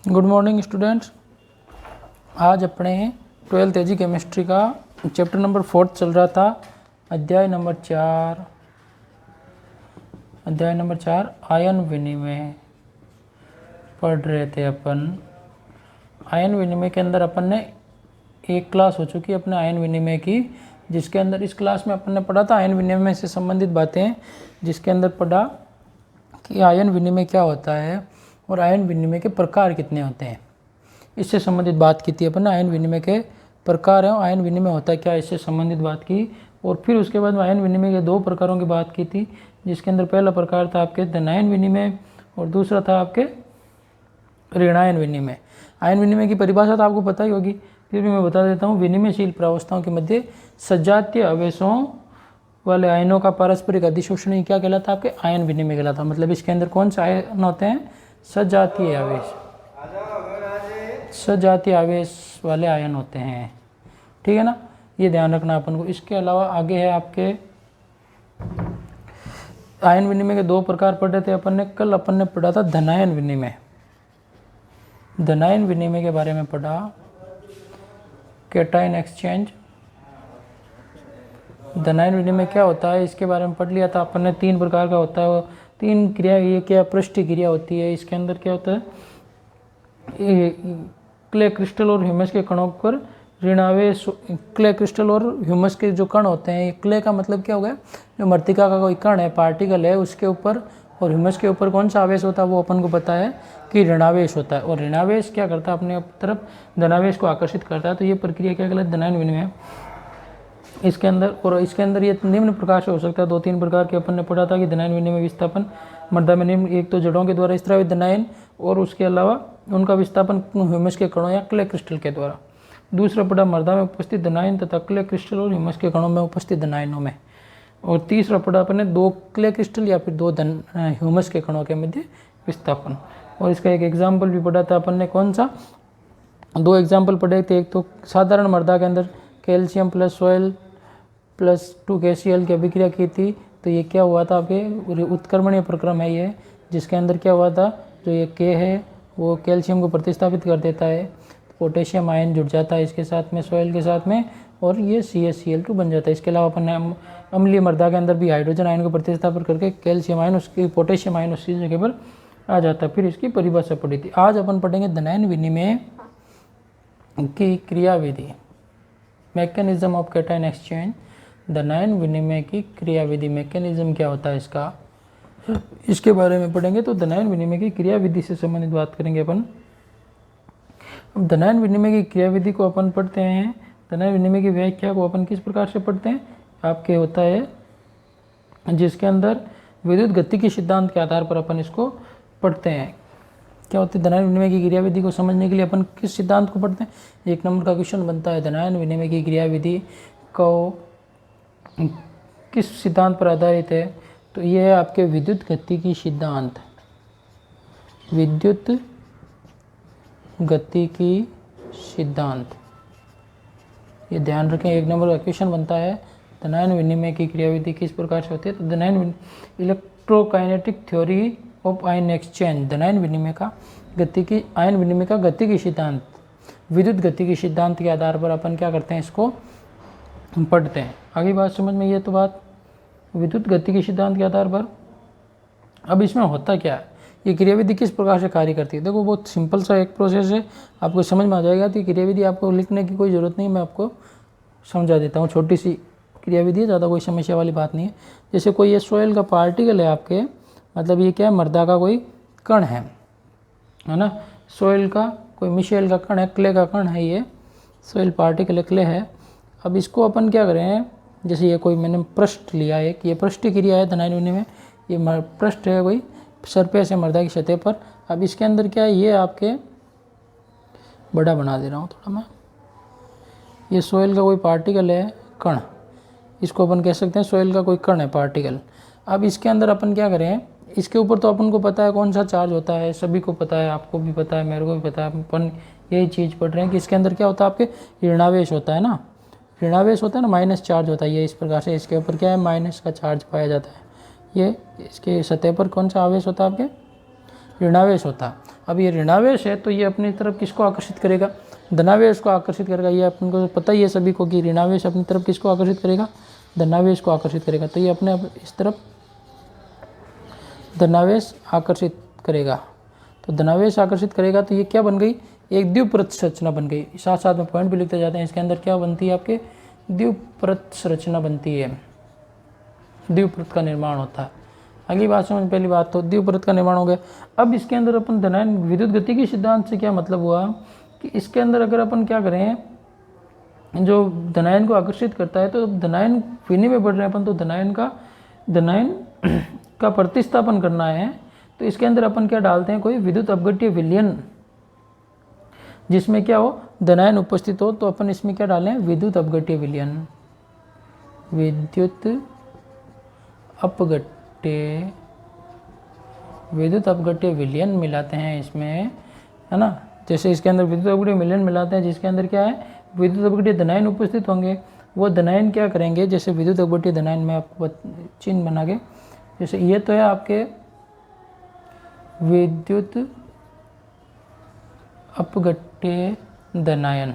Good morning students. आज अपने 12th एजी chemistry का चैप्टर नंबर 4 चल रहा था। अध्याय नंबर 4 आयन विनिमय पढ़ रहे थे अपन। आयन विनिमय के अंदर अपन ने एक क्लास हो चुकी है अपने आयन विनिमय की, जिसके अंदर इस क्लास में अपन ने पढ़ा था आयन विनिमय से संबंधित बातें, जिसके अंदर पढ़ा कि आयन विनिमय क्या होता है और आयन विनिमय के प्रकार कितने होते हैं। इससे संबंधित बात की थी अपन ने। आयन विनिमय के प्रकार हैं, आयन विनिमय होता है क्या, इससे संबंधित बात की। और फिर उसके बाद आयन विनिमय के दो प्रकारों की बात की थी, जिसके अंदर पहला प्रकार था आपके धनायन विनिमय और दूसरा था आपके ऋणायन विनिमय। आयन विनिमय की परिभाषा तो आपको पता ही होगी, फिर भी मैं बता देता हूँ। विनिमयशील प्रावस्थाओं के मध्य सजातीय आवेशों वाले आयनों का पारस्परिक अधिशोषण क्या कहलाता है, आपके आयन विनिमय कहलाता है। मतलब इसके अंदर कौन से आयन होते हैं, सजातीय आवेश, सजातीय आवेश वाले आयन होते हैं, ठीक है ना, ये ध्यान रखना अपन को। इसके अलावा आगे है आपके आयन विनिमय के दो प्रकार पढ़े थे अपन ने कल। अपन ने पढ़ा था धनायन विनिमय। धनायन विनिमय के बारे में पढ़ा, कैटायन एक्सचेंज। धनायन विनिमय क्या होता है इसके बारे में पढ़ लिया था अपन ने। तीन प्रकार का होता है वो, तीन क्रिया, ये क्या पृष्ठ क्रिया होती है। इसके अंदर क्या होता है, क्ले क्रिस्टल और ह्यूमस के कणों पर ऋणावेश। क्ले क्रिस्टल और ह्यूमस के जो कण होते हैं, क्ले का मतलब क्या हो गया, जो मृतिका का कोई कण है, पार्टिकल है, उसके ऊपर और ह्यूमस के ऊपर कौन सा आवेश होता है, वो अपन को पता है कि ऋणावेश होता है। और ऋणावेश क्या करता है, अपने तरफ धनावेश को आकर्षित करता है। तो ये प्रक्रिया क्या कहलाती है, धनायन विनिमय इसके अंदर। और इसके अंदर ये निम्न प्रकार से हो सकता है, दो तीन प्रकार के अपन ने पढ़ा था कि धनायन विनिमय विस्थापन मृदा में निम्न, एक तो जड़ों के द्वारा स्रावित धनायन और उसके अलावा उनका विस्थापन ह्यूमस के कणों या क्ले क्रिस्टल के द्वारा। दूसरा पढ़ा मृदा में उपस्थित धनायन तथा क्ले क्रिस्टल और ह्यूमस के कणों में उपस्थित धनायनों में। और तीसरा पढ़ा अपन ने दो क्ले क्रिस्टल या फिर दो ह्यूमस के कणों के मध्य विस्थापन। और इसका एक एग्जाम्पल भी पढ़ा था अपन ने, कौन सा, दो एग्जाम्पल पढ़े थे। एक तो साधारण मृदा के अंदर calcium plus soil plus 2 KCl की अभिक्रिया की थी। तो ये क्या हुआ था, आपके उत्क्रमणीय प्रक्रम है ये, जिसके अंदर क्या हुआ था, जो ये K है वो कैल्शियम को प्रतिस्थापित कर देता है, पोटेशियम आयन जुड़ जाता है इसके साथ में, सॉइल के साथ में, और ये CaCl2 बन जाता है। इसके अलावा अपन ने अम्लीय मृदा के अंदर भी हाइड्रोजन आयन को प्रतिस्थापित करके कैल्शियम आयन, उसकी पोटेशियम आयन उसी जगह पर आ जाता है। फिर इसकी परिभाषा पढ़ी थी। आज अपन पढ़ेंगे धनायन विनिमय की क्रियाविधि, मैकेनिज्म ऑफ कैटायन एक्सचेंज। धनायन विनिमय की क्रियाविधि, मैकेनिज्म क्या होता है इसका, इसके बारे में पढ़ेंगे। तो धनायन विनिमय की क्रियाविधि से संबंधित बात करेंगे अपन। अब धनायन विनिमय की क्रियाविधि को अपन पढ़ते हैं। धनायन विनिमय की व्याख्या को अपन किस प्रकार से पढ़ते हैं, आपके होता है जिसके अंदर विद्युत गतिकी सिद्धांत के आधार पर अपन इसको पढ़ते हैं। क्या होती है धनायन विनिमय की क्रियाविधि को समझने के लिए अपन किस सिद्धांत को पढ़ते हैं, एक नंबर का क्वेश्चन बनता है। धनायन विनिमय की क्रियाविधि को किस सिद्धांत पर आधारित है, तो ये है आपके विद्युत गतिकी सिद्धांत। विद्युत गतिकी सिद्धांत, ये ध्यान रखें, एक नंबर का क्वेश्चन बनता है। धनायन विनिमय की क्रियाविधि किस प्रकार से होती है, तो धनायन electrokinetic theory of ion exchange. धनायन विनिमय का गतिकी, आयन विनिमय का गतिकी सिद्धांत, विद्युत गतिकी सिद्धांत के आधार पर अपन क्या करते हैं, इसको पढ़ते हैं। आगे बात समझ में, ये तो बात विद्युत गतिकी सिद्धांत के आधार पर। अब इसमें होता क्या है, ये क्रियाविधि किस प्रकार से कार्य करती है। देखो बहुत सिंपल सा एक प्रोसेस है, आपको समझ में आ जाएगा। तो क्रियाविधि आपको लिखने की कोई ज़रूरत नहीं, मैं आपको समझा देता हूँ। छोटी सी क्रियाविधि है, ज़्यादा कोई समस्या वाली बात नहीं है। जैसे कोई ये सॉइल का पार्टिकल है आपके, मतलब ये क्या है, मृदा का कोई कण है ना, सॉइल का कोई मिशेल का कण है, क्ले का कण है, ये सॉइल पार्टिकल है, क्ले है। अब इसको अपन क्या करें, जैसे ये कोई मैंने पृष्ठ लिया है, कि ये पृष्ठ क्रिया है धनायन विनिमय में, ये पृष्ठ है कोई सरफेस है मृदा की सतह पर। अब इसके अंदर क्या है, ये आपके बड़ा बना दे रहा हूँ थोड़ा मैं, ये सॉइल का कोई पार्टिकल है, कण, इसको अपन कह सकते हैं सॉइल का कोई कण है, पार्टिकल। अब इसके अंदर अपन क्या करें, इसके ऊपर तो अपन को पता है कौन सा चार्ज होता है, सभी को पता है, आपको भी पता है, मेरे को भी पता है, अपन यही चीज़ पढ़ रहे हैं कि इसके अंदर क्या होता है, आपके ऋणावेश होता है ना, ऋणावेश होता है ना, माइनस चार्ज होता है। ये इस प्रकार से इसके ऊपर क्या है, माइनस का चार्ज पाया जाता है। ये इसके सतह पर कौन सा आवेश होता है, आपके ऋणावेश होता। अब ये ऋणावेश है तो ये अपनी तरफ किसको आकर्षित करेगा, धनावेश को आकर्षित करेगा। ये अपन को पता ही है सभी को कि ऋणावेश अपनी तरफ किसको आकर्षित करेगा, धनावेश को आकर्षित करेगा। तो ये अपने इस तरफ धनावेश आकर्षित करेगा। तो धनावेश आकर्षित करेगा तो ये क्या बन गई, एक द्विपरत संरचना बन गई। साथ साथ में पॉइंट भी लिखते जाते हैं। इसके अंदर क्या बनती है, आपके द्विपरत संरचना बनती है, द्विपरत का निर्माण होता है। अगली बात समझ, पहली बात तो द्विपरत का निर्माण हो गया। अब इसके अंदर अपन धनायन विद्युत गति के सिद्धांत से क्या मतलब हुआ कि इसके अंदर अगर अपन क्या करें, जो धनायन को आकर्षित करता है तो धनायन विनिमय बढ़ रहे हैं अपन, तो धनायन का प्रतिस्थापन करना है। तो इसके अंदर अपन क्या डालते हैं, कोई विद्युत अपघट्य विलयन जिसमें क्या हो, धनायन उपस्थित हो। तो अपन इसमें क्या डालें, विद्युत अपघट्य विलयन, विद्युत अपघट्य विलयन मिलाते हैं इसमें, है ना। जैसे इसके अंदर विद्युत अपघट्य विलयन मिलाते हैं जिसके अंदर क्या है, विद्युत अपघट्य धनायन उपस्थित होंगे। वो धनायन क्या करेंगे, जैसे विद्युत अपघट्य धनायन में आपको चिन्ह बना के, जैसे ये तो है आपके विद्युत अपघट्य धनायन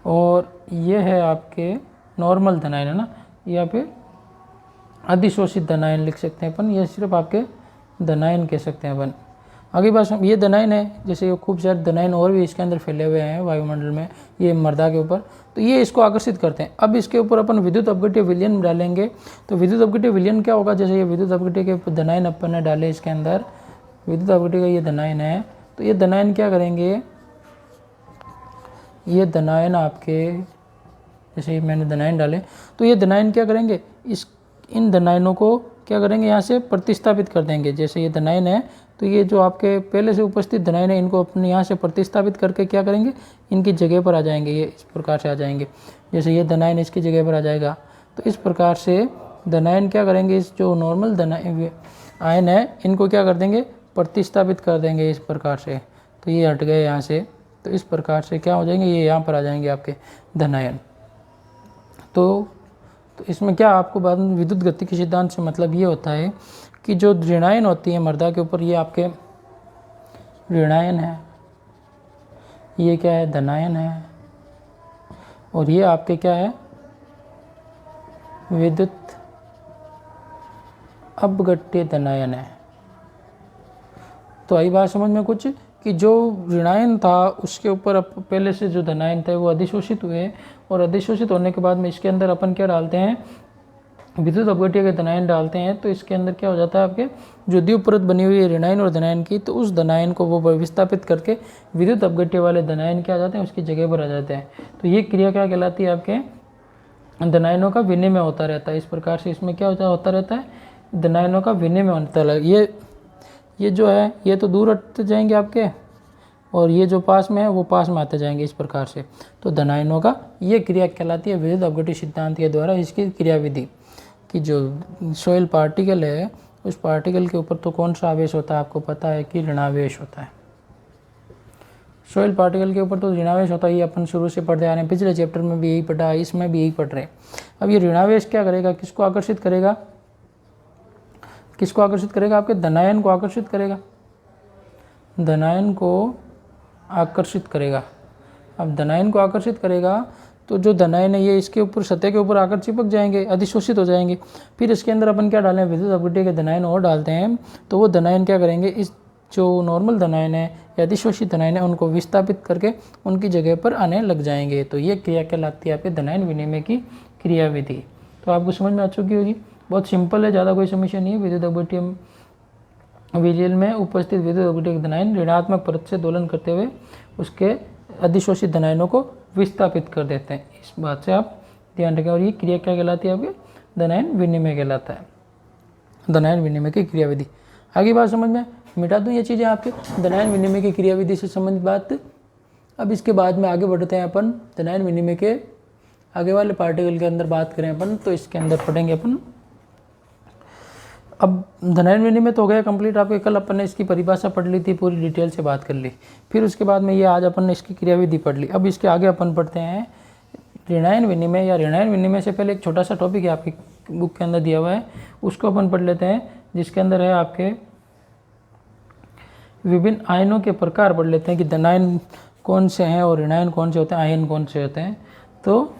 और ये है आपके नॉर्मल धनायन, है ना। यहाँ पे अधिशोषित धनायन लिख सकते हैं अपन, ये सिर्फ आपके धनायन कह सकते हैं अपन। आगे बात, ये धनायन है, जैसे ये खूब सारे धनायन और भी इसके अंदर फैले हुए हैं वायुमंडल में, ये मृदा के ऊपर, तो ये इसको आकर्षित करते हैं। अब इसके ऊपर अपन विद्युत अपघट्य विलयन डालेंगे। तो विद्युत अपघट्य विलयन क्या होगा, जैसे ये विद्युत अपघट्य के धनायन अपन ने डाले इसके अंदर, विद्युत अपघट्य का ये धनायन है, तो ये धनायन क्या करेंगे, ये धनायन आपके, जैसे मैंने धनायन डाले, तो ये धनायन क्या करेंगे, इन धनायनों को क्या करेंगे, यहाँ से प्रतिस्थापित कर देंगे। जैसे ये धनायन है तो ये जो आपके पहले से उपस्थित धनायन है इनको अपने यहाँ से प्रतिस्थापित करके क्या करेंगे, इनकी जगह पर आ जाएंगे, ये इस प्रकार से आ जाएंगे। जैसे ये धनायन इसकी जगह पर आ जाएगा, तो इस प्रकार से धनायन क्या करेंगे, इस जो नॉर्मल आयन है इनको क्या कर देंगे, प्रतिस्थापित कर देंगे इस प्रकार से। तो ये हट गए यहाँ से, तो इस प्रकार से क्या हो जाएंगे, ये यहाँ पर आ जाएंगे आपके धनायन। तो इसमें क्या आपको बाद में विद्युत गति के सिद्धांत से मतलब ये होता है कि जो ऋणायन होती है मृदा के ऊपर, ये आपके ऋणायन है, ये क्या है, धनायन है, और ये आपके क्या है, विद्युत अपघट्य धनायन है। तो आई बात समझ में कुछ कि जो ऋणायन था उसके ऊपर पहले से जो धनायन थे वो अधिशोषित हुए, और अधिशोषित होने के बाद में इसके अंदर अपन क्या डालते हैं, विद्युत अपघट्य के धनायन डालते हैं। तो इसके अंदर क्या हो जाता है, आपके जो द्विपरत बनी हुई है ऋणायन और धनायन की, तो उस धनायन को वो विस्थापित करके विद्युत अपघट्य वाले धनायन क्या आ जाते हैं, उसकी जगह पर आ जाते हैं। तो ये क्रिया क्या कहलाती है, आपके धनायनों का विनिमय होता रहता है। इस प्रकार से इसमें क्या होता रहता है, धनायनों का विनिमय होता है। ये जो है ये तो दूर हटते जाएंगे आपके, और ये जो पास में है वो पास में आते जाएंगे इस प्रकार से। तो धनायनों का ये क्रिया कहलाती है विद्युत अपघट्य सिद्धांत के द्वारा इसकी क्रियाविधि, कि जो सॉइल पार्टिकल है उस पार्टिकल के ऊपर तो कौन सा आवेश होता है, आपको पता है कि ऋणावेश होता है। सॉइल पार्टिकल के ऊपर तो ऋणावेश होता है, ये अपन शुरू से पढ़ते आ रहे हैं, पिछले चैप्टर में भी यही पढ़ा, इसमें भी यही पढ़ रहे हैं। अब ये ऋणावेश क्या करेगा, किसको आकर्षित करेगा, किसको आकर्षित करेगा, आपके धनायन को आकर्षित करेगा, धनायन को आकर्षित करेगा। अब धनायन को आकर्षित करेगा तो जो धनायन है ये इसके ऊपर सतह के ऊपर आकर चिपक जाएंगे, अधिशोषित हो जाएंगे। फिर इसके अंदर अपन क्या डालें, विद्युत अपघट्य के धनायन और डालते हैं, तो वो धनायन क्या करेंगे, इस जो नॉर्मल धनायन है या अधिशोषित धनायन है उनको विस्थापित करके उनकी जगह पर आने लग जाएंगे। तो ये क्रिया कहलाती है आपके धनायन विनिमय की क्रियाविधि। तो आपको समझ में आ चुकी होगी, बहुत सिंपल है, ज़्यादा कोई समस्या नहीं है। विद्युत अपघट्य विलयन में उपस्थित विद्युत अपघट्य धनायन ऋणात्मक परत से दोलन करते हुए उसके अधिशोषित धनायनों को विस्थापित कर देते हैं। इस बात से आप ध्यान रखें। और ये क्रिया क्या कहलाती है, आपके धनायन विनिमय कहलाता है, धनायन विनिमय की क्रियाविधि। आगे बात समझ में, मिटा दूँ ये चीज़ें आपके धनायन विनिमय की क्रियाविधि से संबंधित बात। अब इसके बाद में आगे बढ़ते हैं अपन धनायन विनिमय के आगे वाले पार्टिकल के अंदर बात करें अपन, तो इसके अंदर पढ़ेंगे अपन। अब धनायन विनिमय तो हो गया कंप्लीट, आपके कल अपन ने इसकी परिभाषा पढ़ ली थी, पूरी डिटेल से बात कर ली। फिर उसके बाद में ये आज अपन ने इसकी क्रियाविधि पढ़ ली। अब इसके आगे अपन पढ़ते हैं ऋणायन विनिमय, या ऋणायन विनिमय से पहले एक छोटा सा टॉपिक है आपकी बुक के अंदर दिया हुआ है, उसको अपन पढ़ लेते हैं, जिसके अंदर है आपके विभिन्न आयनों के प्रकार पढ़ लेते हैं कि धनायन कौन से हैं और ऋणायन कौन से होते हैं, आयन कौन से होते हैं। तो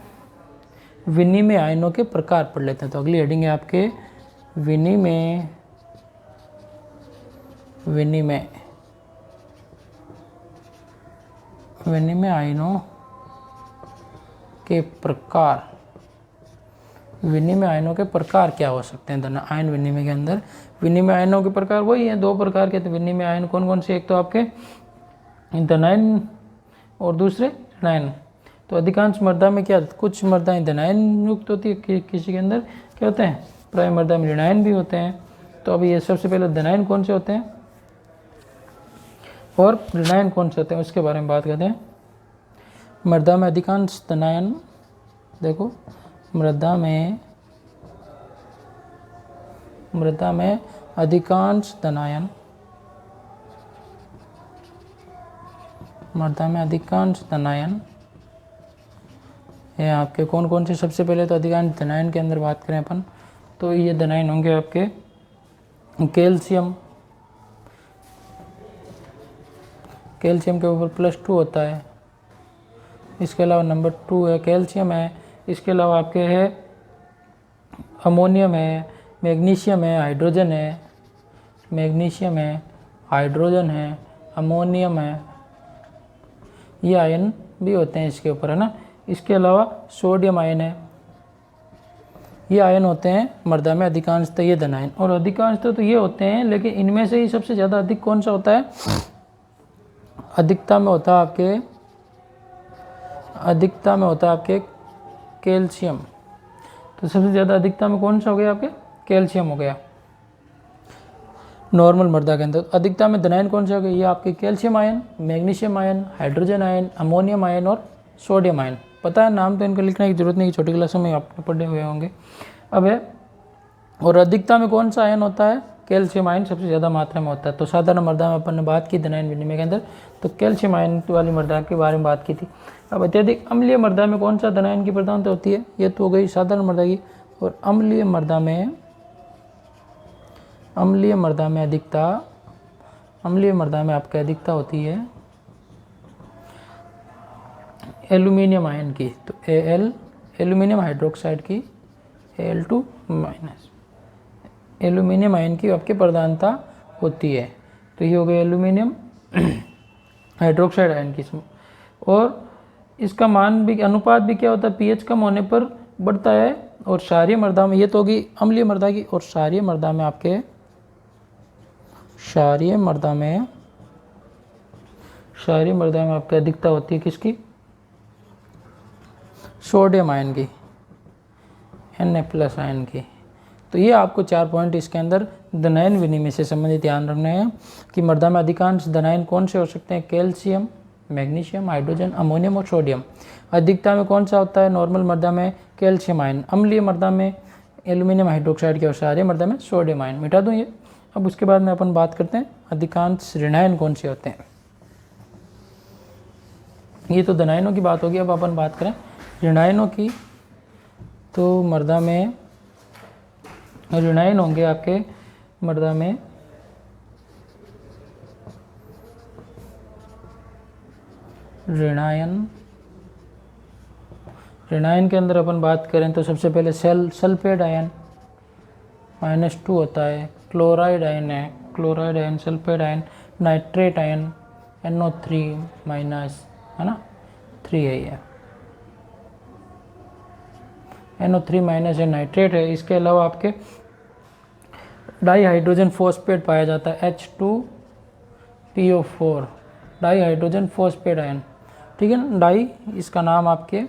विनिमय आयनों के प्रकार पढ़ लेते हैं। तो अगली हेडिंग है आपके विनिमय आयनों के प्रकार। विनिमय आयनों के प्रकार क्या हो सकते हैं धन आयन विनिमय के अंदर? विनिमय आयनों के प्रकार वही है, दो प्रकार के विनिमय आयन कौन कौन से? एक तो आपके धनायन और दूसरे ऋणायन। तो अधिकांश मृदा में क्या, कुछ मृदाएं धनायन युक्त होती है, किसी के अंदर क्या होते हैं प्राय मृदा में ऋणायन भी होते हैं। तो अभी ये सबसे पहले धनायन कौन से होते हैं और ऋणायन कौन से होते हैं उसके बारे में बात करते हैं। मृदा में अधिकांश धनायन, देखो मृदा में अधिकांश धनायन, मृदा में अधिकांश धनायन है आपके कौन कौन से? सबसे पहले तो अधिकांश धनायन के अंदर बात करें अपन तो ये धनायन होंगे आपके कैल्शियम, कैल्शियम के ऊपर +2 होता है। इसके अलावा नंबर 2 है कैल्शियम है। इसके अलावा आपके है अमोनियम है, मैग्नीशियम है, हाइड्रोजन है, मैग्नीशियम है, हाइड्रोजन है, अमोनियम है, ये आयन भी होते हैं इसके ऊपर, है ना। इसके अलावा सोडियम आयन है। ये आयन होते हैं मृदा में अधिकांशतः ये धनायन, और अधिकांशतः तो ये होते हैं, लेकिन इनमें से ही सबसे ज़्यादा अधिक कौन सा होता है? अधिकता में होता है आपके कैल्शियम। तो सबसे ज़्यादा अधिकता में कौन सा हो गया आपके? कैल्शियम हो गया नॉर्मल मृदा के अंदर। अधिकता में धनायन कौन से हो गए? ये आपके calcium ion, magnesium ion, hydrogen ion, ammonium ion और सोडियम आयन। पता है नाम तो इनका लिखने की जरूरत नहीं, छोटी क्लासों में आपने पढ़े हुए होंगे। अब है और अधिकता में कौन सा आयन होता है? कैल्शियम आयन सबसे ज़्यादा मात्रा में होता है। तो साधारण मृदा में अपन ने बात की धनायन विनिमय के अंदर, तो कैल्शियम आयन वाली मृदा के बारे में बात की थी। अब अत्यधिक अम्लीय मृदा में कौन सा धनायन की प्रधानता होती है? ये तो हो गई साधारण मृदा की। और अम्लीय मृदा में आपकी अधिकता होती है एल्यूमिनियम आयन की। तो एल्यूमिनियम हाइड्रोक्साइड की Al2-, एल्यूमिनियम आयन की आपकी प्रधानता होती है। तो ये हो गई एल्यूमिनियम हाइड्रोक्साइड आयन की। और इसका मान भी, अनुपात भी क्या होता है? pH कम होने पर बढ़ता है। और क्षारीय मृदा में, ये तो होगी अम्लीय मृदा की, और क्षारीय मृदा में आपकी अधिकता होती है किसकी? सोडियम आयन की, Na+ आयन की। तो ये आपको 4 पॉइंट इसके अंदर धनायन विनिमय से संबंधित ध्यान रखने हैं कि मृदा में अधिकांश धनायन कौन से हो सकते हैं? कैल्शियम, मैग्नीशियम, हाइड्रोजन, अमोनियम और सोडियम। अधिकता में कौन सा होता है? नॉर्मल मृदा में कैल्शियम आयन, अम्लीय मृदा में एल्यूमिनियम हाइड्रोक्साइड की, और क्षारीय मृदा में सोडियम आयन। मिटा दूँ ये। अब उसके बाद में अपन बात करते हैं अधिकांश ऋणायन कौन से होते हैं। ये तो धनायनों की बात होगी। अब अपन बात करें ऋणायनों की। तो मृदा में ऋणायन होंगे आपके मृदा में ऋणायन के अंदर अपन बात करें तो सबसे पहले सल्फेट आयन -2 होता है, क्लोराइड आयन है, chloride ion, sulphate ion, nitrate ion NO3- है ना, 3 है ये, NO3- है, नाइट्रेट है। इसके अलावा आपके डाई हाइड्रोजन फॉस्फेट पाया जाता है H2PO4, di hydrogen phosphate ion. ठीक है ना, डाई इसका नाम आपके,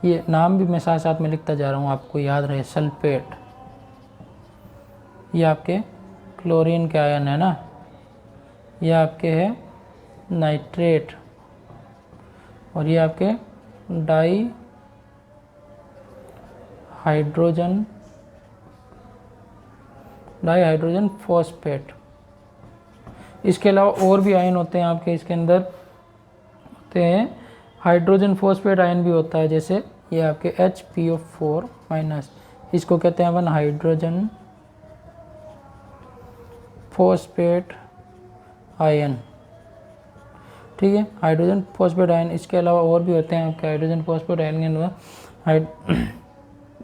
ये नाम भी मैं साथ साथ में लिखता जा रहा हूँ, आपको याद रहे। सल्फेट ये आपके क्लोरीन के आयन है ना, ये आपके है नाइट्रेट, और ये आपके डाई हाइड्रोजन फॉस्फेट। इसके अलावा और भी आयन होते हैं आपके इसके अंदर, होते हैं हाइड्रोजन फॉस्फेट आयन भी होता है, जैसे ये आपके HPO4-, इसको कहते हैं अपन हाइड्रोजन फॉस्फेट आयन, ठीक है, हाइड्रोजन फॉस्फेट आयन। इसके अलावा और भी होते हैं आपके hydrogen phosphate ion,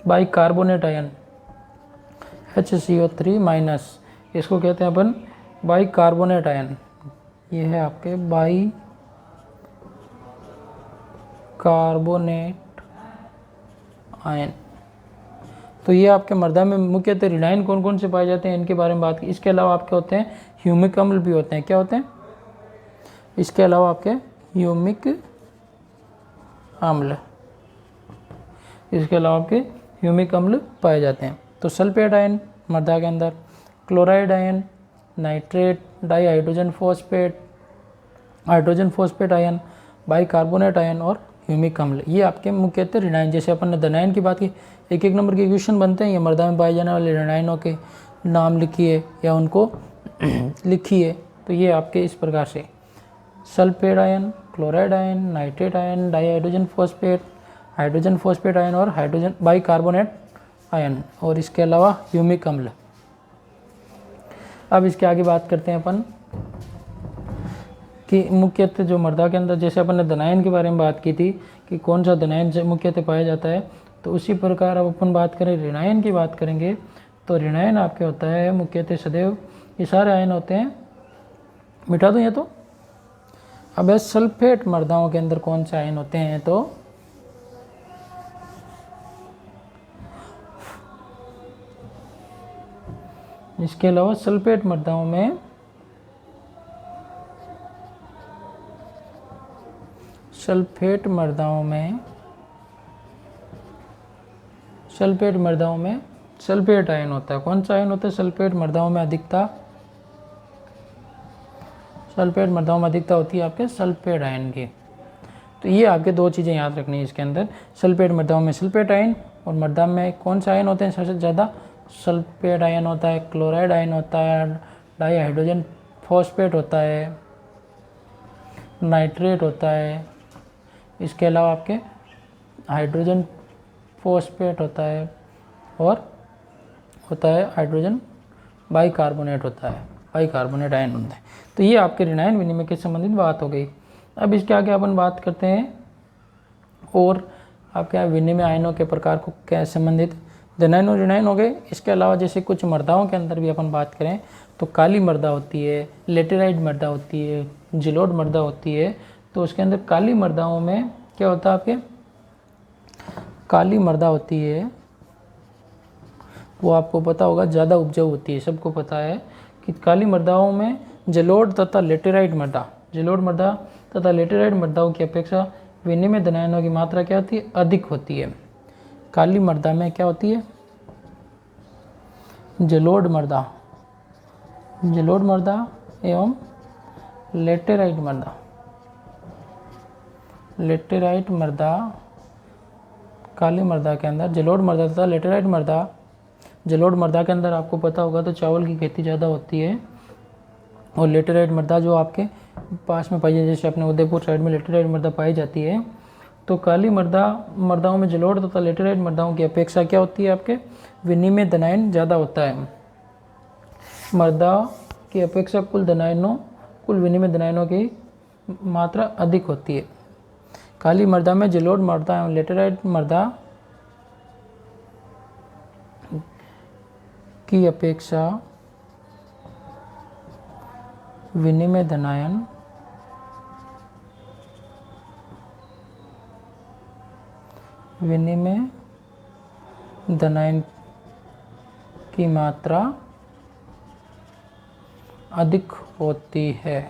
bicarbonate ion HCO3 minus, इसको कहते हैं अपन बाइकार्बोनेट आयन। ये है आपके बाइकार्बोनेट आयन। तो ये आपके मृदा में मुख्यतः ऋणायन कौन कौन से पाए जाते हैं इनके बारे में बात की। इसके अलावा आपके होते हैं ह्यूमिक अम्ल भी होते हैं। क्या होते हैं? इसके अलावा आपके ह्यूमिक अम्ल, इसके अलावा आपके ह्यूमिक अम्ल पाए जाते हैं। तो सल्फेट आयन मृदा के अंदर, chloride ion, nitrate, di hydrogen phosphate ion, bicarbonate ion और ह्यूमिक अम्ल, ये आपके मुख्यतः ऋणायन। जैसे अपन ने धनायन की बात की, एक नंबर के क्वेश्चन बनते हैं, ये मृदा में पाए जाने वाले ऋणायनों के नाम लिखिए या उनको लिखिए। तो ये आपके इस प्रकार से sulphate ion, chloride ion, nitrate ion, di hydrogen phosphate ion और हाइड्रोजन बाइकार्बोनेट आयन, और इसके अलावा ह्यूमिक अम्ल। अब इसके आगे बात करते हैं अपन कि मुख्यतः जो मृदा के अंदर, जैसे अपन ने धनायन के बारे में बात की थी कि कौन सा धनायन मुख्यतः पाया जाता है, तो उसी प्रकार अब अपन बात करें ऋणायन की बात करेंगे। तो ऋणायन आपके होता है मुख्यतः सदैव, ये सारे आयन होते हैं, मिटा दूँ ये तो। अब सल्फेट मृदाओं के अंदर कौन से आयन होते हैं, तो इसके अलावा सल्फेट मृदाओं में सल्फेट आयन होता है। कौन सा आयन होता है? सल्फेट मृदाओं में अधिकता होती है आपके सल्फेट आयन की। तो ये आपके दो चीज़ें याद रखनी है इसके अंदर, सल्फेट मृदाओं में सल्फेट आयन, और मृदा में कौन सा आयन होते हैं सबसे ज़्यादा? सल्फेट आयन होता है, क्लोराइड आयन होता है, डाई हाइड्रोजन फॉस्फेट होता है, नाइट्रेट होता है, इसके अलावा आपके हाइड्रोजन फॉस्फेट होता है, और होता है हाइड्रोजन बाइकार्बोनेट होता है, बाइकार्बोनेट आयन होता है। तो ये आपके ऋणायन विनिमय के संबंधित बात हो गई। अब इसके आगे अपन बात करते हैं और आपके विनिमय आयनों के प्रकार को क्या संबंधित धनायन और ऋणायन हो गए। इसके अलावा जैसे कुछ मृदाओं के अंदर भी अपन बात करें तो काली मृदा होती है, लेटेराइट मृदा होती है, जिलोड मृदा होती है। तो उसके अंदर काली मृदाओं में क्या होता है आपके, काली मृदा होती है वो आपको पता होगा ज़्यादा उपजाऊ होती है। सबको पता है कि काली मृदाओं में जलोढ़ तथा लेटेराइट मृदाओं की अपेक्षा विनिमय धनायनों की मात्रा क्या होती है? अधिक होती है। काली मृदा में क्या होती है? जलोढ़ मृदा एवं लेटेराइट मृदा। काली मृदा के अंदर जलोढ़ मृदा तथा लेटेराइट मृदा। जलोढ़ मृदा के अंदर आपको पता होगा तो चावल की खेती ज़्यादा होती है, और लेटेराइट मृदा जो आपके पास में पाई जाती है, जैसे अपने उदयपुर साइड में लेटेराइट मृदा पाई जाती है। तो काली मृदाओं में जलोढ़ तथा लेटेराइट मृदाओं की अपेक्षा क्या होती है? आपके विनिमय धनायन ज़्यादा होता है। मृदा की अपेक्षा कुल विनिमय धनायनों की मात्रा अधिक होती है। काली मृदा में जलोढ़ मृदा एवं लेटेराइट मृदा की अपेक्षा विनिमय धनायन की मात्रा अधिक होती है।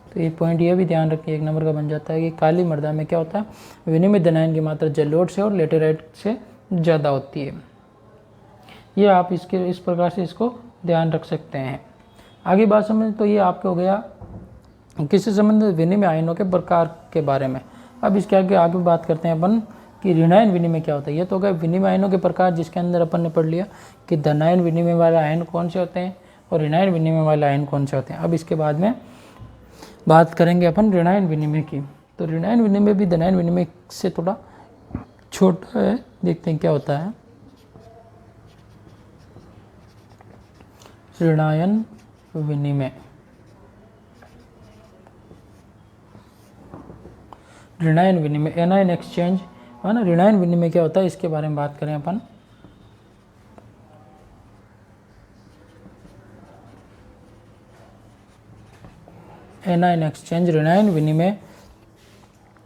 तो ये पॉइंट ये भी ध्यान रखिए, एक नंबर का बन जाता है कि काली मृदा में क्या होता है? विनिमय धनायन की मात्रा जलोढ़ से और लेटेराइट से ज़्यादा होती है। ये आप इस प्रकार से इसको ध्यान रख सकते हैं। आगे बात समझ, तो ये आपके हो गया किससे संबंधित? विनिमय आयनों के प्रकार के बारे में। अब इसके आगे बात करते हैं अपन कि ऋणायन विनिमय क्या होता है। ये तो हो गया विनिमय आयनों के प्रकार, जिसके अंदर अपन ने पढ़ लिया कि धनायन विनिमय वाले आयन कौन से होते हैं और ऋणायन विनिमय वाले आयन कौन से होते हैं। अब इसके बाद में बात करेंगे अपन ऋणायन विनिमय की। तो ऋणायन विनिमय भी धनायन विनिमय से थोड़ा छोटा है, देखते हैं क्या होता है। ऋणायन विनिमय ऋणायन विनिमय, एनायन एक्सचेंज है ना। ऋणायन विनिमय क्या होता है इसके बारे में बात करें अपन। एनायन एक्सचेंज, ऋणायन विनिमय,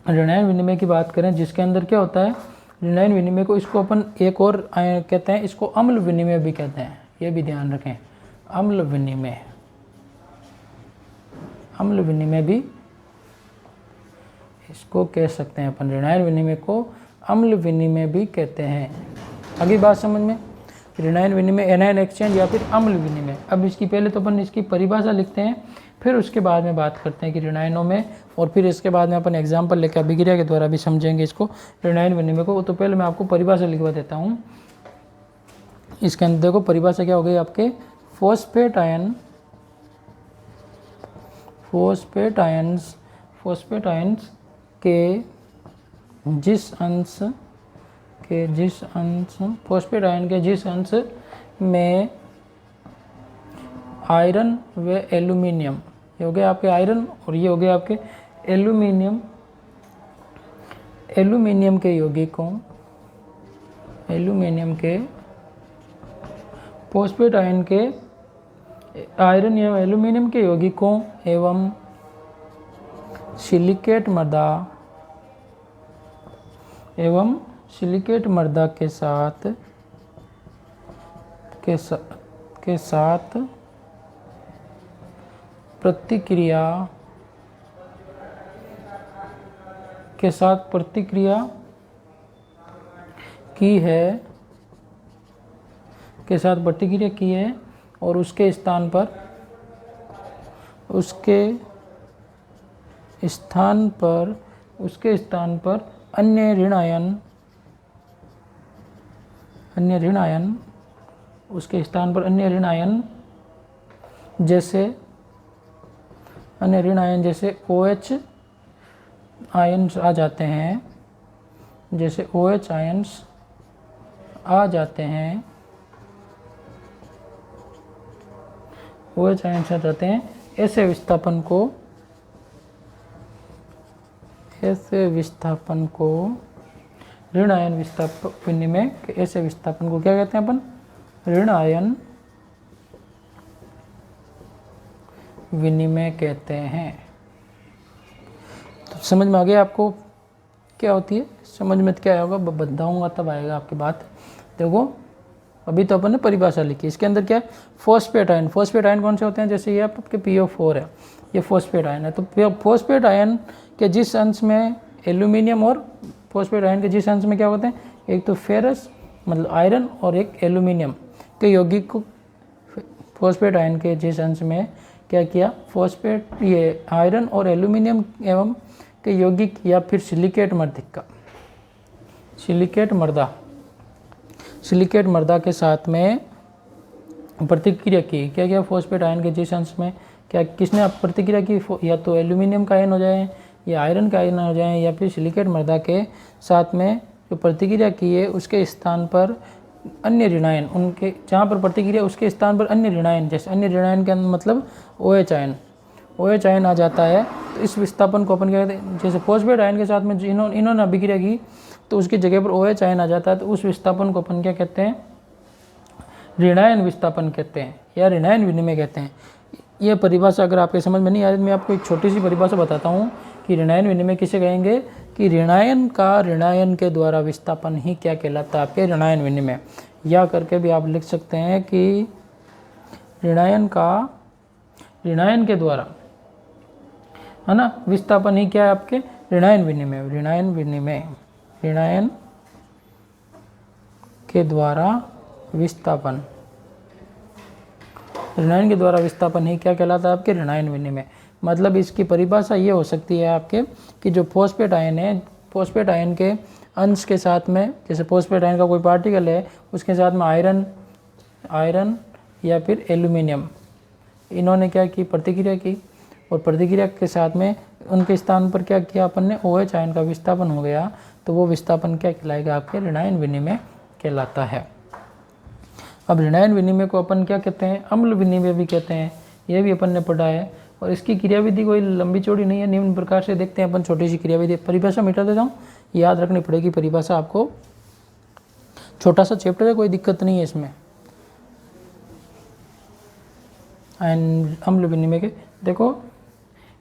ऋणायन विनिमय की बात करें जिसके अंदर क्या होता है, ऋणायन विनिमय को इसको अपन एक और कहते हैं, इसको अम्ल विनिमय भी कहते हैं, ये भी ध्यान रखें। अम्ल विनिमय, अम्ल विनिमय भी इसको कह सकते हैं अपन, ऋणायन विनिमय को अम्ल विनिमय भी कहते हैं। अगली बात समझ में, ऋणायन विनिमय, एनायन एक्सचेंज या फिर अम्ल विनिमय। अब इसकी पहले तो अपन इसकी परिभाषा लिखते हैं, फिर उसके बाद में बात करते हैं कि ऋणायनों में, और फिर इसके बाद में अपन एग्जाम्पल लेकर अभिक्रिया के द्वारा भी समझेंगे इसको ऋणायन विनिमय को। तो पहले मैं आपको परिभाषा लिखवा देता हूँ। इसके अंदर देखो परिभाषा क्या हो गई आपके, phosphate ion, phosphate ions, phosphate ions के जिस अंश फॉस्फेट आयन के जिस अंश में आयरन व एल्यूमिनियम, ये हो गए आपके आयरन और ये हो गए आपके एल्यूमिनियम, एल्यूमिनियम के यौगिकों, एल्यूमिनियम के फॉस्फेट आयन के आयरन एवं एल्यूमिनियम के यौगिकों एवं सिलिकेट मृदा एवं सिलिकेट मृदा के साथ प्रतिक्रिया की है, और उसके स्थान पर अन्य ऋण आयन जैसे OH आयन्स आ जाते हैं, जैसे OH आयन्स आ जाते हैं, OH आयन्स आ जाते हैं, ऐसे विस्थापन को ऋण आयन विस्थापन विनिमय, ऐसे विस्थापन को क्या कहते हैं अपन, ऋण आयन विनिमय कहते हैं। तो समझ में आ गया आपको क्या होती है, समझ में क्या होगा, बताऊंगा तब आएगा आपकी बात। देखो अभी तो अपन ने परिभाषा लिखी, इसके अंदर क्या है, फॉस्फेट आयन, फॉस्फेट आयन कौन से होते हैं, जैसे ये आपके PO4 है, ये फॉस्फेट आयन है। तो फॉस्फेट आयन के जिस अंश में एल्यूमिनियम, और फॉस्फेट आयन के जिस अंश में क्या होते हैं, एक तो फेरस मतलब आयरन और एक एल्यूमिनियम के यौगिक को, फॉस्फेट आयन के जिस अंश में क्या किया, फॉस्फेट ये आयरन और एल्यूमिनियम एवं के यौगिक या फिर सिलिकेट मृदा के साथ में प्रतिक्रिया की, क्या क्या, फॉस्फेट आयन के जिस अंश में क्या किसने प्रतिक्रिया की, या तो एल्यूमिनियम का आयन हो जाए या आयरन का आयन हो जाए, या फिर सिलिकेट मृदा के साथ में जो प्रतिक्रिया की है उसके स्थान पर अन्य ऋणायन, उनके जहाँ पर प्रतिक्रिया उसके स्थान पर अन्य ऋणायन, जैसे अन्य ऋणायन के मतलब OH आयन आ जाता है। तो इस विस्थापन को अपन क्या कहते हैं, जैसे फॉस्फेट आयन के साथ में इन्होंने अभिक्रिया की तो उसकी जगह पर OH आयन आ जाता है, तो उस विस्थापन को अपन क्या कहते हैं, ऋणायन विस्थापन कहते हैं या ऋणायन विनिमय कहते हैं। यह परिभाषा अगर आपके समझ में नहीं आ रही, मैं आपको एक छोटी सी परिभाषा बताता हूँ कि ऋणायन विनिमय किसे कहेंगे, कि ऋणायन का ऋणायन के द्वारा विस्थापन ही क्या कहलाता है, आपके ऋणायन विनिमय। या करके भी आप लिख सकते हैं कि ऋणायन के द्वारा, है ना, विस्थापन ही क्या है आपके, ऋणायन विनिमय। ऋणायन के द्वारा विस्थापन, ऋणायन के द्वारा विस्थापन ही क्या कहलाता है, आपके ऋणायन विनिमय। मतलब इसकी परिभाषा ये हो सकती है आपके कि जो फॉस्फेट आयन है, फॉस्फेट आयन के अंश के साथ में, जैसे फॉस्फेट आयन का कोई पार्टिकल है उसके साथ में आयरन या फिर एल्यूमिनियम, इन्होंने क्या की, प्रतिक्रिया की, और प्रतिक्रिया के साथ में उनके स्थान पर क्या किया अपन ने, OH आयन का विस्थापन हो गया, तो वो विस्थापन क्या कहलाएगा, आपके ऋणायन विनिमय कहलाता है। अब ऋणायन विनिमय को अपन क्या कहते हैं, अम्ल विनिमय भी कहते हैं, ये भी अपन ने पढ़ा है। और इसकी क्रियाविधि कोई लंबी चौड़ी नहीं है, निम्न प्रकार से देखते हैं अपन छोटी सी क्रियाविधि। परिभाषा मिटा देता हूँ, याद रखनी पड़ेगी परिभाषा आपको, छोटा सा चैप्टर है, कोई दिक्कत नहीं है इसमें। एंड अम्ल विनिमय के देखो,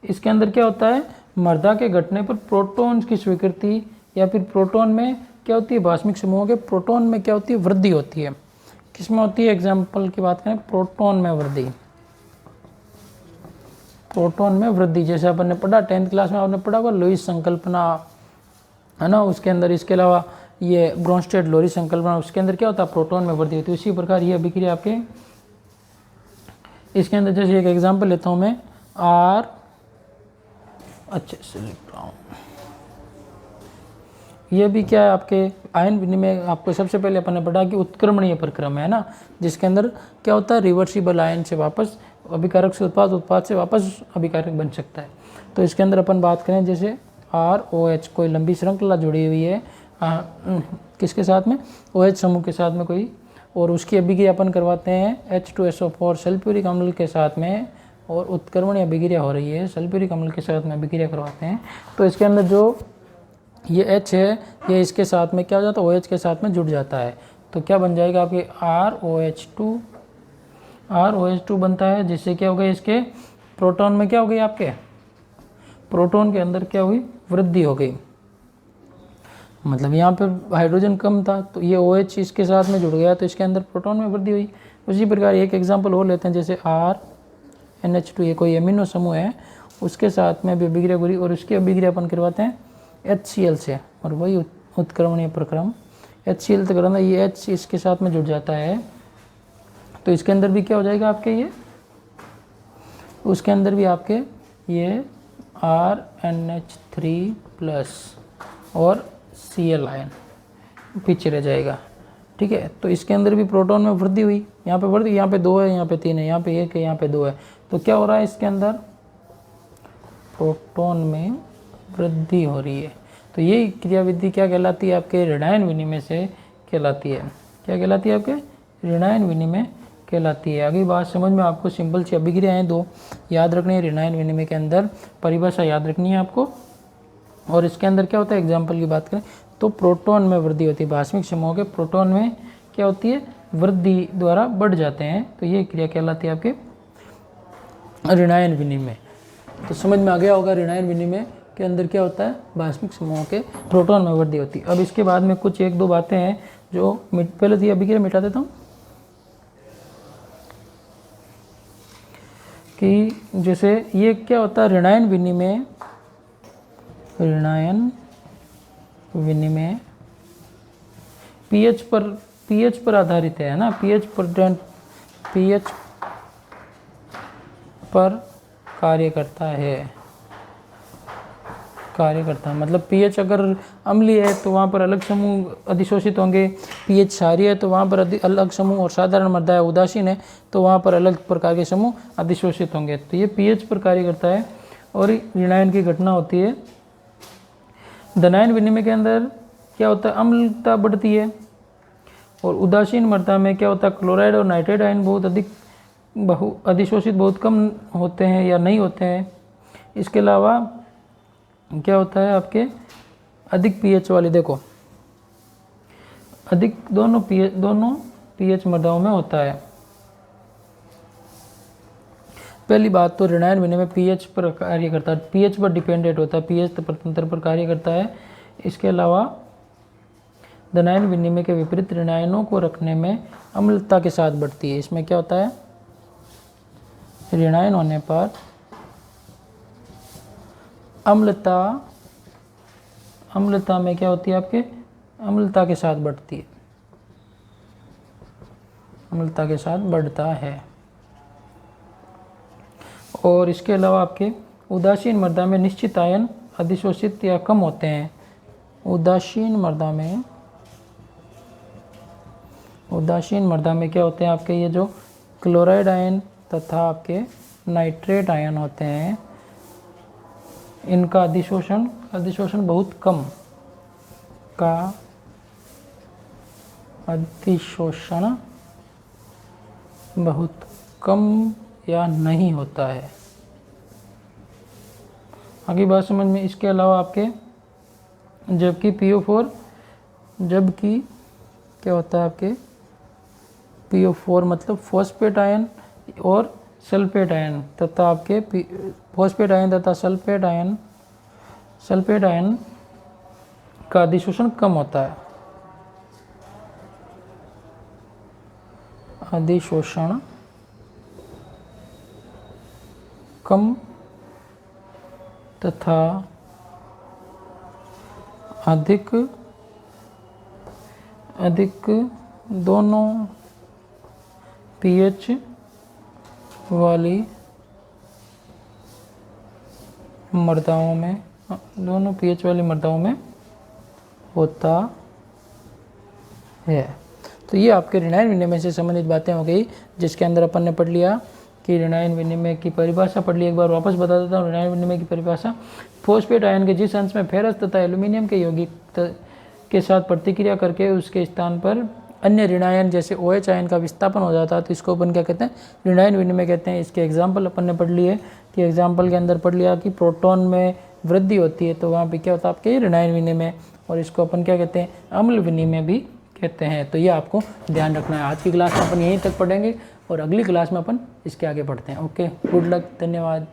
इसके अंदर क्या होता है, मृदा के घटने पर प्रोटॉन की स्वीकृति या फिर प्रोटॉन में क्या होती है, भास्मिक समूहों के प्रोटॉन में क्या होती है, वृद्धि होती है। किसमें होती है, एग्जाम्पल की बात करें, प्रोटॉन में वृद्धि, प्रोटॉन में वृद्धि। जैसे अपन ने पढ़ा 10th क्लास में, आपने पढ़ा होगा लुईस संकल्पना, है ना, उसके अंदर इसके अलावा ये ब्रोंस्टेड लोरी संकल्पना, उसके अंदर क्या होता है, प्रोटॉन में वृद्धि होती है। इसी प्रकार ये अभिक्रिया आपके इसके अंदर, जैसे एक एग्जाम्पल लेता हूँ मैं, आर, अच्छे से लिख रहा हूँ, ये भी क्या है आपके आयन विनिमय। आपको सबसे पहले अपन ने पढ़ा कि उत्क्रमणीय प्रक्रम है ना, जिसके अंदर क्या होता है, रिवर्सिबल आयन से वापस अभिकारक से उत्पाद, उत्पाद से वापस अभिकारक बन सकता है। तो इसके अंदर अपन बात करें, जैसे ROH कोई लंबी श्रृंखला जुड़ी हुई है किसके साथ में, OH समूह के साथ में कोई, और उसकी अभिक्रिया अपन करवाते हैं H2SO4 सल्फ्यूरिक अम्ल के साथ में, और उत्क्रमणीय अभिक्रिया हो रही है सल्फ्यूरिक अम्ल के साथ में अभिक्रिया करवाते हैं। तो इसके अंदर जो ये H है, ये इसके साथ में क्या हो जाता है, OH के साथ में जुड़ जाता है। तो क्या बन जाएगा आपके ROH2 बनता है, जिससे क्या हो गया, इसके प्रोटॉन में क्या हो गई, आपके प्रोटॉन के अंदर क्या हुई, वृद्धि हो गई। मतलब यहाँ पे हाइड्रोजन कम था, तो ये OH इसके साथ में जुड़ गया, तो इसके अंदर प्रोटॉन में वृद्धि हुई। उसी प्रकार एक एग्जाम्पल और लेते हैं, जैसे RNH2, ये कोई एमिनो समूह है, उसके साथ में भी अभिक्रिया हुई, और उसकी अभिक्रिया अपन करवाते हैं HCl से, और वही उत्क्रमणीय प्रक्रम HCl तक करना, ये H इसके साथ में जुड़ जाता है। तो इसके अंदर भी क्या हो जाएगा आपके, ये उसके अंदर भी आपके ये RNH3 प्लस और Cl आयन पीछे रह जाएगा, ठीक है। तो इसके अंदर भी प्रोटॉन में वृद्धि हुई, यहाँ पे वृद्धि, यहाँ पे 2 है, यहाँ पे 3 है, यहाँ पे 1 है, यहाँ पे 2 है। तो क्या हो रहा है, इसके अंदर प्रोटॉन में वृद्धि हो रही है। तो ये क्रियाविधि क्या कहलाती है, आपके ऋणायन विनिमय से कहलाती है। क्या कहलाती है, आपके ऋणायन विनिमय कहलाती है। अगली बात समझ में, आपको सिंपल सी अभिक्रियाएं 2 याद रखनी है ऋणायन विनिमय के अंदर, परिभाषा याद रखनी है आपको। और इसके अंदर क्या होता है, एग्जाम्पल की बात करें तो प्रोटॉन में वृद्धि होती है, भास्मिक समूह के प्रोटॉन में क्या होती है, वृद्धि द्वारा बढ़ जाते हैं। तो ये क्रिया कहलाती है आपके ऋणायन विनिमय। तो समझ में आ गया होगा, ऋणायन विनिमय के अंदर क्या होता है, भास्मिक समूहों के प्रोटॉन में वृद्धि होती है। अब इसके बाद में कुछ 1-2 बातें हैं जो पहले तो ये अभिक्रिया मिटा देता हूँ, कि जैसे ये क्या होता है, ऋणायन विनिमय, ऋणायन विनिमय पीएच पर आधारित है ना, पीएच पर कार्य करता है, मतलब पीएच अगर अम्लीय है तो वहाँ पर अलग समूह अधिशोषित होंगे, पीएच क्षारीय है तो वहाँ पर अलग समूह, और साधारण मृदा है उदासीन है तो वहाँ पर अलग प्रकार के समूह अधिशोषित होंगे। तो ये पीएच पर कार्य करता है, और ऋणायन की घटना होती है। धनायन विनिमय के अंदर क्या होता है, अम्लता बढ़ती है, और उदासीन मृदा में क्या होता है, क्लोराइड और नाइट्रेट आयन बहुत अधिक अधिशोषित बहुत कम होते हैं या नहीं होते हैं। इसके अलावा क्या होता है, आपके अधिक पीएच वाली, देखो अधिक दोनों पीएच मृदाओं में होता है। पहली बात तो ऋणायन विनिमय पीएच पर कार्य करता है, पीएच पर डिपेंडेंट होता है, पीएच तंत्र पर कार्य करता है। इसके अलावा धनायन विनिमय के विपरीत ऋणायनों को रखने में अम्लता के साथ बढ़ती है। इसमें क्या होता है, ऋणायन होने पर अम्लता में क्या होती है, आपके अम्लता के साथ बढ़ती है, अम्लता के साथ बढ़ता है। और इसके अलावा आपके उदासीन मृदा में निश्चित आयन अधिशोषित या कम होते हैं। उदासीन मृदा में क्या होते हैं, आपके ये जो क्लोराइड आयन तथा आपके नाइट्रेट आयन होते हैं, इनका अधिशोषण बहुत कम या नहीं होता है। आगे बात समझ में। इसके अलावा आपके जबकि PO4, जबकि क्या होता है आपके PO4 मतलब फॉस्फेट आयन और सल्फेट आयन तथा आपके फॉस्फेट आयन तथा सल्फेट आयन का अधिशोषण कम होता है। अधिशोषण कम तथा अधिक दोनों pH वाली मृदाओं में होता है। तो ये आपके ऋणायन विनिमय से संबंधित बातें हो गई, जिसके अंदर अपन ने पढ़ लिया कि ऋणायन विनिमय की परिभाषा पढ़ ली। एक बार वापस बता देता हूँ ऋणायन विनिमय की परिभाषा। फॉस्फेट आयन के जिस अंश में फेरस तथा एल्यूमिनियम के यौगिक के साथ प्रतिक्रिया करके उसके स्थान पर अन्य ऋणायन जैसे OH आयन का विस्थापन हो जाता है, तो इसको अपन क्या कहते हैं, ऋणायन विनिमय कहते हैं। इसके एग्जाम्पल अपन ने पढ़ लिए कि एग्जाम्पल के अंदर पढ़ लिया कि प्रोटॉन में वृद्धि होती है, तो वहाँ पे क्या होता है आपके ऋणायन विनिमय, और इसको अपन क्या कहते हैं, अम्ल विनिमय भी कहते हैं। तो ये आपको ध्यान रखना है। आज की क्लास में अपन यहीं तक पढ़ेंगे और अगली क्लास में अपन इसके आगे बढ़ते हैं। ओके, गुड लक, धन्यवाद।